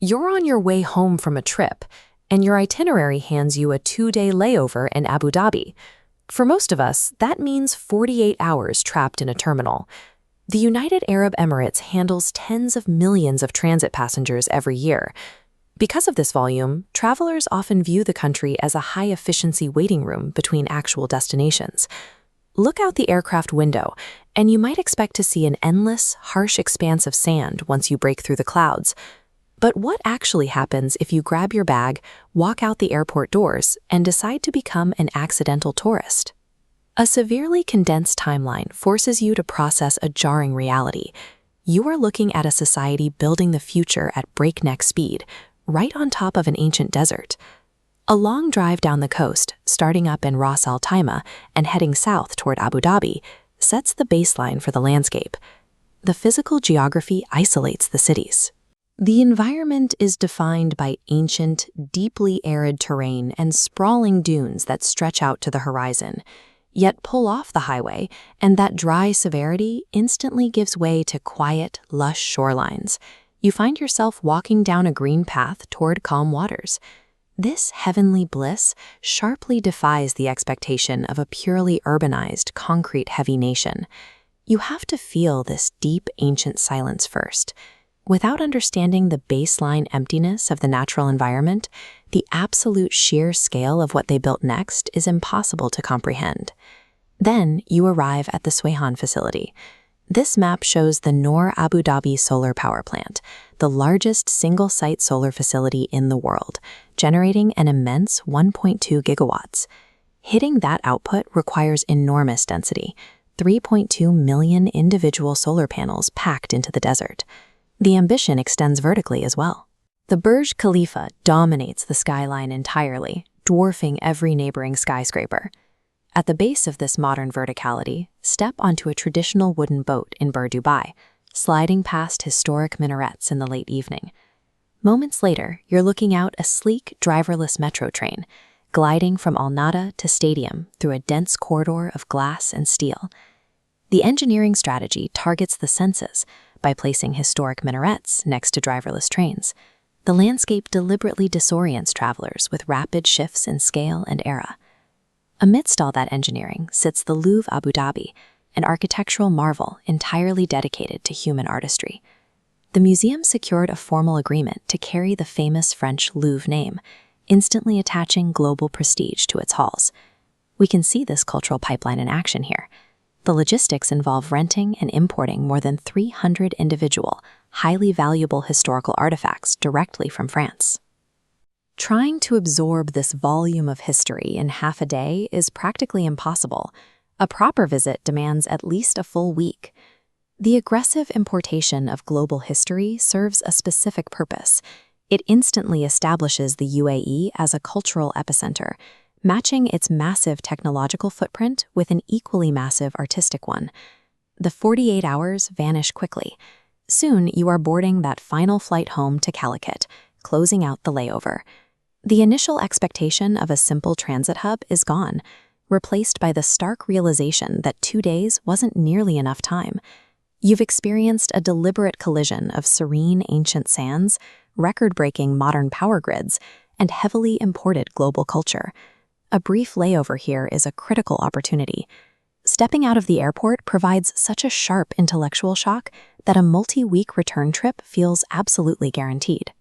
You're on your way home from a trip, and your itinerary hands you a 2-day layover in Abu Dhabi. For most of us, that means 48 hours trapped in a terminal. The United Arab Emirates handles tens of millions of transit passengers every year. Because of this volume, travelers often view the country as a high-efficiency waiting room between actual destinations. Look out the aircraft window, and you might expect to see an endless, harsh expanse of sand once you break through the clouds. But what actually happens if you grab your bag, walk out the airport doors, and decide to become an accidental tourist? A severely condensed timeline forces you to process a jarring reality. You are looking at a society building the future at breakneck speed, right on top of an ancient desert. A long drive down the coast, starting up in Ras Al Khaimah and heading south toward Abu Dhabi, sets the baseline for the landscape. The physical geography isolates the cities. The environment is defined by ancient, deeply arid terrain and sprawling dunes that stretch out to the horizon. Yet pull off the highway, and that dry severity instantly gives way to quiet, lush shorelines. You find yourself walking down a green path toward calm waters. This heavenly bliss sharply defies the expectation of a purely urbanized, concrete-heavy nation. You have to feel this deep, ancient silence first. Without understanding the baseline emptiness of the natural environment, the absolute sheer scale of what they built next is impossible to comprehend. Then you arrive at the Sweihan facility. This map shows the Noor Abu Dhabi Solar Power Plant, the largest single-site solar facility in the world, generating an immense 1.2 gigawatts. Hitting that output requires enormous density, 3.2 million individual solar panels packed into the desert. The ambition extends vertically as well. The Burj Khalifa dominates the skyline entirely, dwarfing every neighboring skyscraper. At the base of this modern verticality, step onto a traditional wooden boat in Bur Dubai, sliding past historic minarets in the late evening. Moments later, you're looking out a sleek, driverless metro train, gliding from Al Nada to Stadium through a dense corridor of glass and steel. The engineering strategy targets the senses by placing historic minarets next to driverless trains. The landscape deliberately disorients travelers with rapid shifts in scale and era. Amidst all that engineering sits the Louvre Abu Dhabi, an architectural marvel entirely dedicated to human artistry. The museum secured a formal agreement to carry the famous French Louvre name, instantly attaching global prestige to its halls. We can see this cultural pipeline in action here. The logistics involve renting and importing more than 300 individual, highly valuable historical artifacts directly from France. Trying to absorb this volume of history in half a day is practically impossible. A proper visit demands at least a full week. The aggressive importation of global history serves a specific purpose. It instantly establishes the UAE as a cultural epicenter, matching its massive technological footprint with an equally massive artistic one. The 48 hours vanish quickly. Soon you are boarding that final flight home to Calicut, closing out the layover. The initial expectation of a simple transit hub is gone, replaced by the stark realization that 2 days wasn't nearly enough time. You've experienced a deliberate collision of serene ancient sands, record-breaking modern power grids, and heavily imported global culture. A brief layover here is a critical opportunity. Stepping out of the airport provides such a sharp intellectual shock that a multi-week return trip feels absolutely guaranteed.